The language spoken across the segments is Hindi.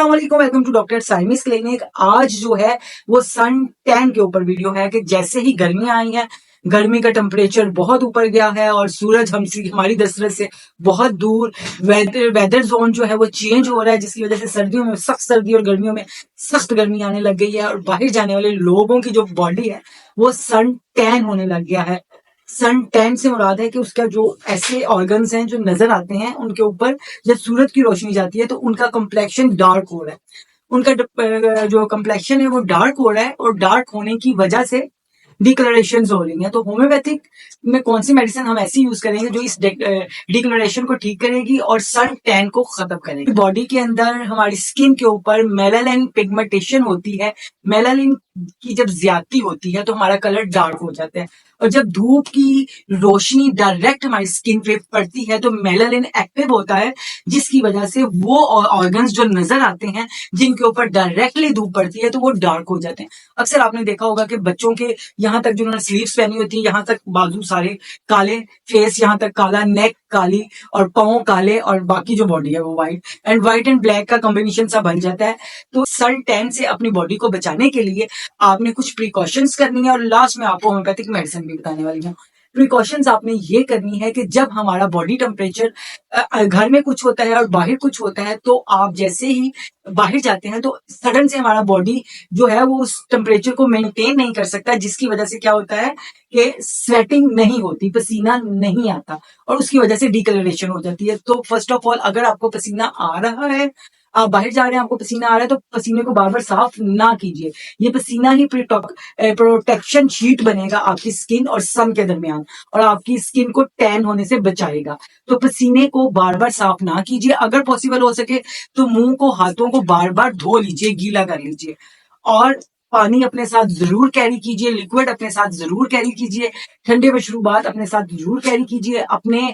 अस्सलाम वालेकुम, वेलकम टू डॉक्टर साइमिस क्लिनिक। आज जो है वो सन टैन के ऊपर वीडियो है कि जैसे ही गर्मियां आई हैं, गर्मी का टेम्परेचर बहुत ऊपर गया है और सूरज हमारी दस्तरस से बहुत दूर, वेदर जोन जो है वो चेंज हो रहा है, जिसकी वजह से सर्दियों में सख्त सर्दी और गर्मियों में सख्त गर्मी आने लग गई है और बाहर जाने वाले लोगों की जो बॉडी है वो सन टैन होने लग गया है। सन टैन से मुराद है कि उसका जो ऐसे ऑर्गन्स हैं जो नजर आते हैं उनके ऊपर जब सूरज की रोशनी जाती है तो उनका कम्प्लेक्शन डार्क हो रहा है, उनका जो कम्प्लेक्शन है वो डार्क हो रहा है और डार्क होने की वजह से डिकलरेशन हो रही हैं। तो होम्योपैथिक में कौन सी मेडिसिन हम ऐसी यूज करेंगे जो इस डिकलरेशन को ठीक करेगी और सन टैन को खत्म करेगी। बॉडी के अंदर हमारी स्किन के ऊपर मेलानिन पिगमेंटेशन होती है, मेलानिन की जब ज्यादती होती है तो हमारा कलर डार्क हो जाता है और जब धूप की रोशनी डायरेक्ट हमारी स्किन पे पड़ती है तो मेलानिन एक्टिव होता है, जिसकी वजह से वो ऑर्गन्स जो नजर आते हैं जिनके ऊपर डायरेक्टली धूप पड़ती है तो वो डार्क हो जाते हैं। अक्सर आपने देखा होगा कि बच्चों के यहाँ तक जिन्होंने स्लीव्स पहनी होती है यहाँ तक बाजू सारे काले, फेस यहाँ तक काला, नेक काली और पाँव काले और बाकी जो बॉडी है वो व्हाइट एंड ब्लैक का कॉम्बिनेशन सा बन जाता है। तो सन टैन से अपनी बॉडी को बचाने के लिए आपने कुछ प्रिकॉशंस करनी है और लास्ट में आपको होम्योपैथिक मेडिसिन भी बताने वाली हूँ। प्रिकॉशंस आपने ये करनी है कि जब हमारा बॉडी टेम्परेचर घर में कुछ होता है और बाहर कुछ होता है तो आप जैसे ही बाहर जाते हैं तो सडन से हमारा बॉडी जो है वो उस टेम्परेचर को मेंटेन नहीं कर सकता, जिसकी वजह से क्या होता है कि स्वेटिंग नहीं होती, पसीना नहीं आता और उसकी वजह से डिकलरेशन हो जाती है। तो फर्स्ट ऑफ ऑल अगर आपको पसीना आ रहा है, आप बाहर जा रहे हैं, आपको पसीना आ रहा है तो पसीने को बार बार साफ ना कीजिए। ये पसीना ही प्रोटेक्शन शीट बनेगा आपकी स्किन और सन के दरमियान और आपकी स्किन को टैन होने से बचाएगा। तो पसीने को बार बार साफ ना कीजिए, अगर पॉसिबल हो सके तो मुंह को, हाथों को बार बार धो लीजिए, गीला कर लीजिए और पानी अपने साथ जरूर कैरी कीजिए, लिक्विड अपने साथ जरूर कैरी कीजिए, ठंडे मशरूबात अपने साथ जरूर कैरी कीजिए। अपने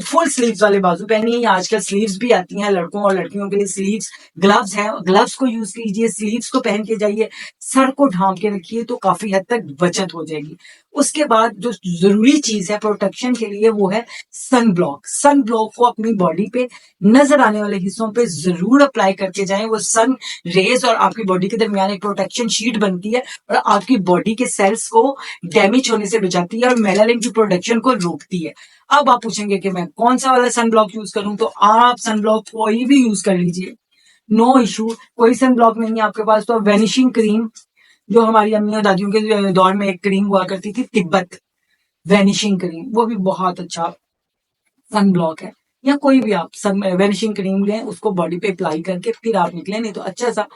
फुल स्लीव्स वाले बाजू पहनिए, या आजकल स्लीव्स भी आती हैं लड़कों और लड़कियों के लिए, स्लीव्स ग्लव्स हैं, ग्लव्स को यूज कीजिए, स्लीव्स को पहन के जाइए, सर को ढांप के रखिए तो काफी हद तक बचत हो जाएगी। उसके बाद जो जरूरी चीज है प्रोटेक्शन के लिए वो है सन ब्लॉक। सन ब्लॉक को अपनी बॉडी पे नजर आने वाले हिस्सों पे जरूर अप्लाई करके जाएं। वो सन रेज और आपकी बॉडी के दरमियान एक प्रोटेक्शन शीट बनती है और आपकी बॉडी के सेल्स को डैमेज होने से बचाती है और मेलानिन की प्रोडक्शन को रोकती है। अब आप पूछेंगे कि मैं कौन सा वाला सन ब्लॉक यूज करूं, तो आप सन ब्लॉक कोई भी यूज कर लीजिए, नो इशू। कोई सन ब्लॉक नहीं है आपके पास तो वेनिशिंग क्रीम, जो हमारी अम्मियों दादियों के दौर में एक क्रीम हुआ करती थी, तिब्बत वेनिशिंग क्रीम, वो भी बहुत अच्छा सन ब्लॉक है। या कोई भी आप वेनिशिंग क्रीम लें, उसको बॉडी पे अप्लाई करके फिर आप निकलें। नहीं तो अच्छा सा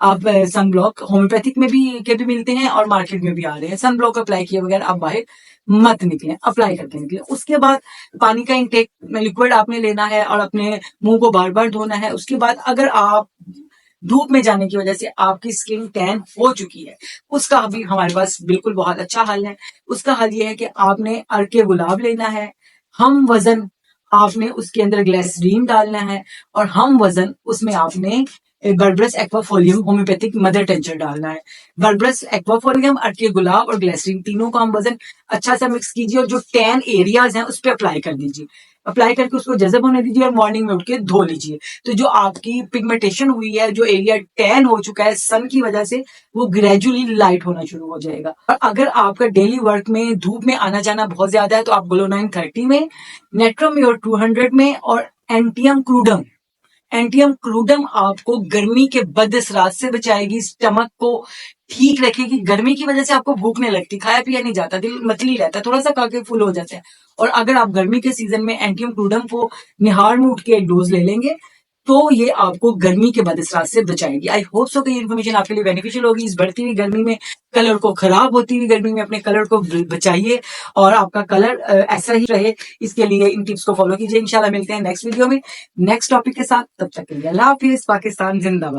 आप सन ब्लॉक होम्योपैथिक में भी मिलते हैं और मार्केट में भी आ रहे हैं। सन ब्लॉक अप्लाई किए बगैर आप बाहर मत निकलें, अप्लाई करके निकलें। उसके बाद पानी का इंटेक लिक्विड आपने लेना है और अपने मुंह को बार बार धोना है। उसके बाद अगर आप धूप में जाने की वजह से आपकी स्किन टैन हो चुकी है, उसका भी हमारे पास बिल्कुल बहुत अच्छा हल है। उसका हल ये है कि आपने अर्के गुलाब लेना है, हम वजन आपने उसके अंदर ग्लिसरीन डालना है और हम वजन उसमें आपने बर्बरस एक्वाफोलियम होम्योपैथिक मदर टेंचर डालना है। बर्बरस एक्वाफोलियम, अर्के गुलाब और ग्लिसरीन, तीनों का हम वजन अच्छा सा मिक्स कीजिए और जो टैन एरियाज हैं उस पर अप्लाई कर दीजिए। अप्लाई करके उसको जज़ब होने दीजिए और मॉर्निंग में उठ के धो लीजिए। तो जो आपकी पिगमेंटेशन हुई है, जो एरिया टैन हो चुका है सन की वजह से, वो ग्रेजुअली लाइट होना शुरू हो जाएगा। और अगर आपका डेली वर्क में धूप में आना जाना बहुत ज्यादा है तो आप ग्लो9 30 में, नेट्रोम्योर 200 में और एंटियम क्रूडम आपको गर्मी के बद असरात से बचाएगी, स्टमक को ठीक रखेगी। गर्मी की वजह से आपको भूख नहीं लगती, खाया पिया नहीं जाता, दिल मतली रहता है, थोड़ा सा खा के फुल हो जाता है। और अगर आप गर्मी के सीजन में एंटियम क्रूडम को निहार में उठ के एक डोज ले लेंगे तो ये आपको गर्मी के बदअसरात से बचाएगी। आई होप सो कि ये इन्फॉर्मेशन आपके लिए बेनिफिशियल होगी। इस बढ़ती हुई गर्मी में, कलर को, खराब होती हुई गर्मी में अपने कलर को बचाइए और आपका कलर ऐसा ही रहे, इसके लिए इन टिप्स को फॉलो कीजिए। इंशाल्लाह मिलते हैं नेक्स्ट वीडियो में नेक्स्ट टॉपिक के साथ। तब तक के लिए अल्लाह हाफिज। पाकिस्तान जिंदाबाद।